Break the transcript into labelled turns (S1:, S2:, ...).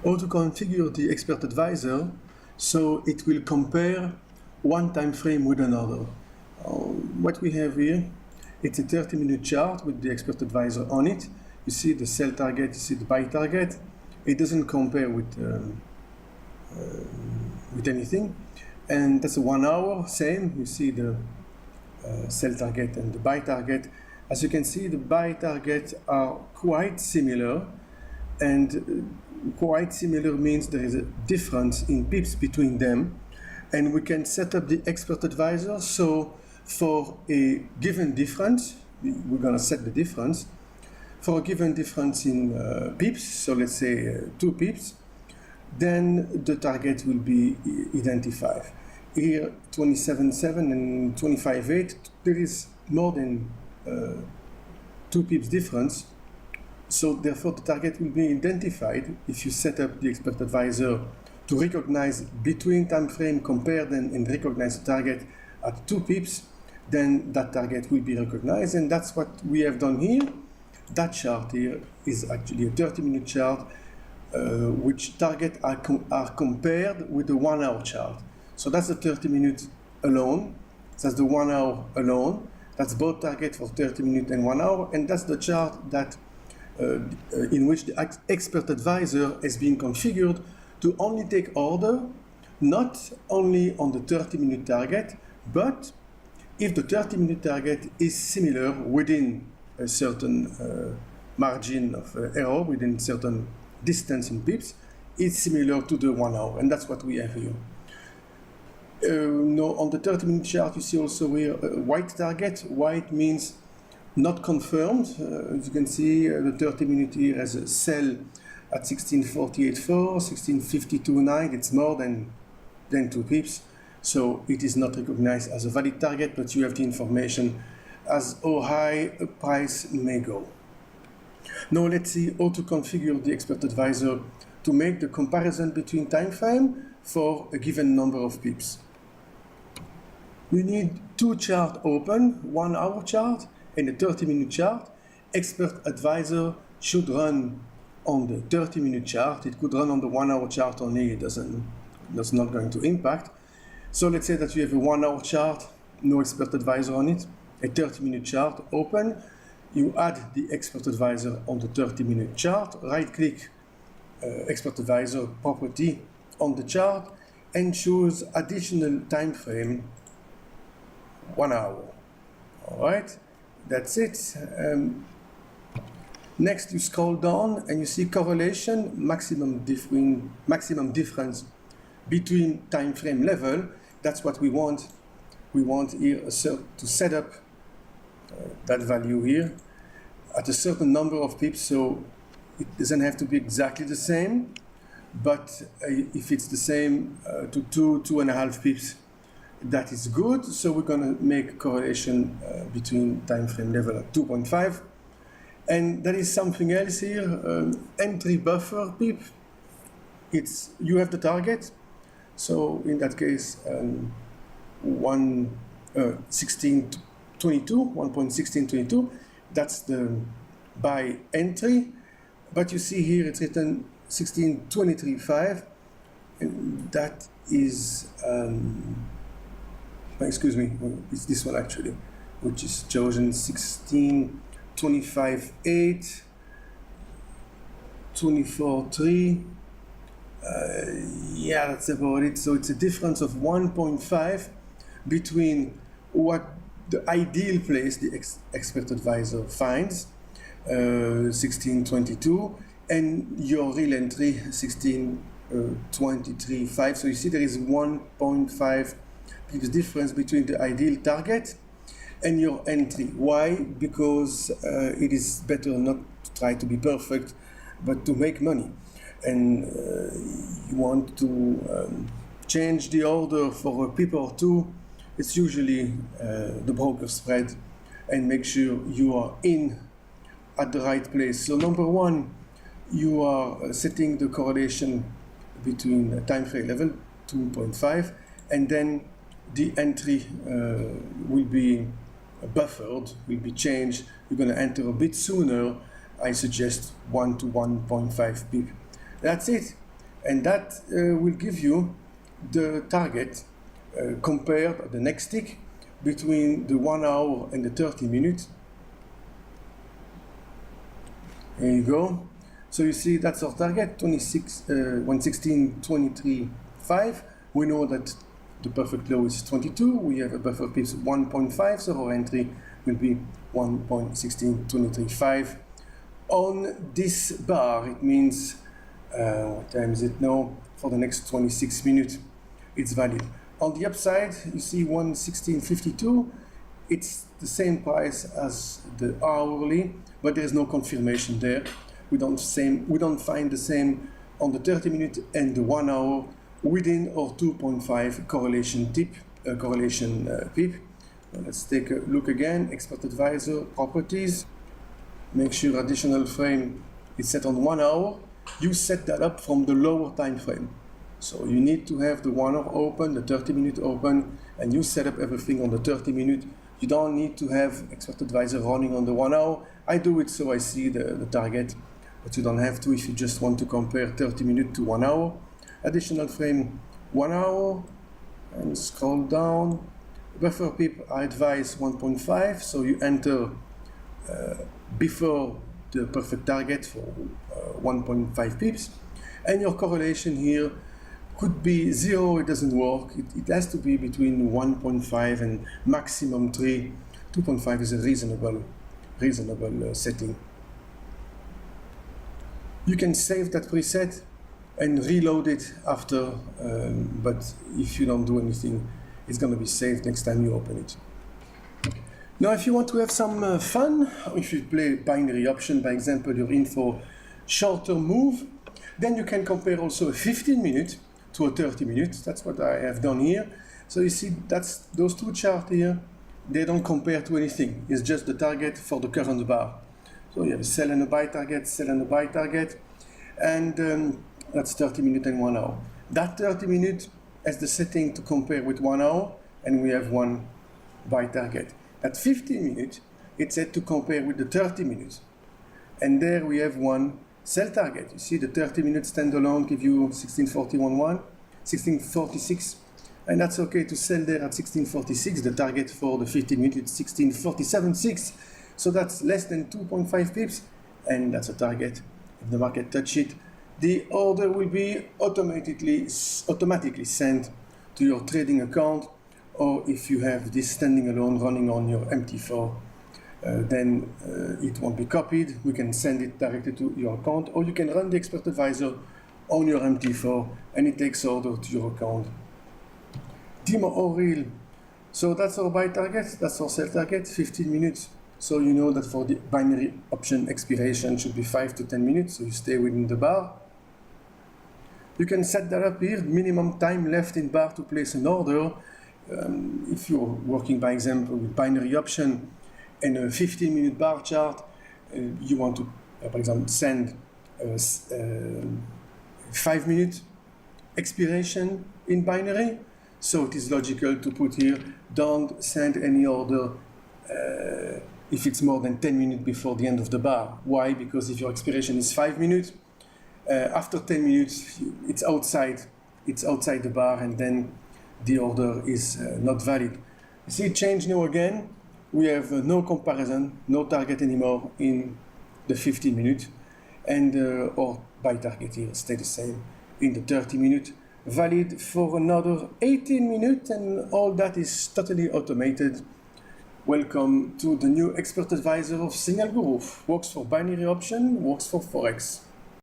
S1: How to configure the expert advisor so it will compare one time frame with another. What we have here, it's a 30-minute chart with the expert advisor on it. You see the sell target, you see the buy target. It doesn't compare with anything. And that's a 1 hour, same. You see the sell target and the buy target. As you can see, the buy targets are quite similar, and quite similar means there is a difference in pips between them, and we can set up the expert advisor. So for a given difference, we're going to set the difference for a given difference in pips, so let's say 2 pips, then the target will be identified. Here 27.7 and 25.8, there is more than 2 pips difference, so therefore the target will be identified. If you set up the expert advisor to recognize between time frame, compare them and recognize the target at 2 pips, then that target will be recognized, and that's what we have done here. That chart here is actually a 30-minute chart which targets are compared with the 1 hour chart. So that's the 30-minute alone, that's the 1 hour alone, that's both target for 30 minutes and 1 hour, and that's the chart that in which the expert advisor has been configured to only take order, not only on the 30-minute target, but if the 30-minute target is similar within a certain margin of error, within certain distance in pips, it's similar to the 1 hour, and that's what we have here. Now on the 30-minute chart, you see also here a white target. White means not confirmed. As you can see, the 30-minute here has a sell at 16.48.4, 16.52.9. It's more than 2 pips, so it is not recognized as a valid target, but you have the information as how high a price may go. Now let's see how to configure the expert advisor to make the comparison between time frame for a given number of pips. We need 2 charts open, 1 hour chart and a 30-minute chart. Expert advisor should run on the 30-minute chart. It could run on the 1 hour chart only, that's not going to impact. So let's say that you have a 1 hour chart, no expert advisor on it, a 30-minute chart open. You add the expert advisor on the 30-minute chart, right click expert advisor property on the chart and choose additional time frame 1 hour. All right, that's it. Next you scroll down and you see correlation, maximum difference between time frame level. That's what we want. We want here to set up that value here at a certain number of pips, so it doesn't have to be exactly the same, but if it's the same to 2.5 pips, that is good. So we're going to make correlation between time frame level at 2.5, and there is something else here, entry buffer pip. You have the target, so in that case 1.1622, that's the buy entry, but you see here it's written 16.23.5, and that is excuse me, it's this one actually, which is chosen 16.25.8, 24.3. Yeah, that's about it. So it's a difference of 1.5 between what the ideal place the expert advisor finds, 16.22, and your real entry 16.23.5. So you see there is 1.5 pips difference between the ideal target and your entry. Why? Because it is better not to try to be perfect, but to make money. And you want to change the order for a pip or 2, it's usually the broker spread, and make sure you are in at the right place. So number 1, you are setting the correlation between time frame level 2.5, and then the entry will be buffered, will be changed. You're going to enter a bit sooner. I suggest 1 to 1.5 pip. That's it. and that will give you the target compared the next tick between the 1 hour and the 30 minutes. There you go. So you see that's our target, 116.23.5. We know that the perfect low is 22. We have a buffer pips 1.5, so our entry will be 1.1623.5 on this bar. It means what time is it now? For the next 26 minutes, it's valid. On the upside, you see 116.52. It's the same price as the hourly, but there is no confirmation there. We don't find the same on the 30 minute and the 1 hour within our 2.5 correlation pip. Let's take a look again. Expert advisor properties. Make sure additional frame is set on 1 hour. You set that up from the lower time frame. So you need to have the 1 hour open, the 30 minute open, and you set up everything on the 30 minute. You don't need to have expert advisor running on the 1 hour. I do it so I see the target, but you don't have to if you just want to compare 30 minutes to 1 hour. Additional frame 1 hour, and scroll down. Buffer pip, I advise 1.5, so you enter before the perfect target for 1.5 pips, and your correlation here could be 0. It doesn't work. It has to be between 1.5 and maximum 3. 2.5 is a reasonable setting. You can save that preset and reload it after, but if you don't do anything, it's going to be saved next time you open it. Now, if you want to have some fun, if you play binary option, by example, you're in for shorter move, then you can compare also a 15 minute to a 30 minutes. That's what I have done here. So you see, that's those two charts here. They don't compare to anything. It's just the target for the current bar. So you have a sell and a buy target, sell and a buy target, and that's 30 minutes and 1 hour. That 30 minutes has the setting to compare with 1 hour, and we have one buy target. At 15 minutes, it's set to compare with the 30 minutes. And there we have one sell target. You see the 30 minutes standalone give you 1646, and that's okay to sell there at 1646. The target for the 15 minutes is 1647.6, so that's less than 2.5 pips, and that's a target. If the market touch it, the order will be automatically sent to your trading account, or if you have this standing alone running on your MT4, then it won't be copied. We can send it directly to your account, or you can run the expert advisor on your MT4 and it takes order to your account. Demo or real. So that's our buy target, that's our sell target, 15 minutes. So you know that for the binary option expiration should be 5 to 10 minutes, so you stay within the bar. You can set that up here, minimum time left in bar to place an order. If you're working, by example, with binary option and a 15-minute bar chart, you want to, for example, send 5-minute expiration in binary. So it is logical to put here, don't send any order if it's more than 10 minutes before the end of the bar. Why? Because if your expiration is 5 minutes, after 10 minutes, it's outside the bar, and then the order is not valid. You see, change now again. We have no comparison, no target anymore in the 15 minutes, and our buy target here stay the same in the 30 minutes, valid for another 18 minutes, and all that is totally automated. Welcome to the new expert advisor of SignalGuru. Works for binary option, works for Forex.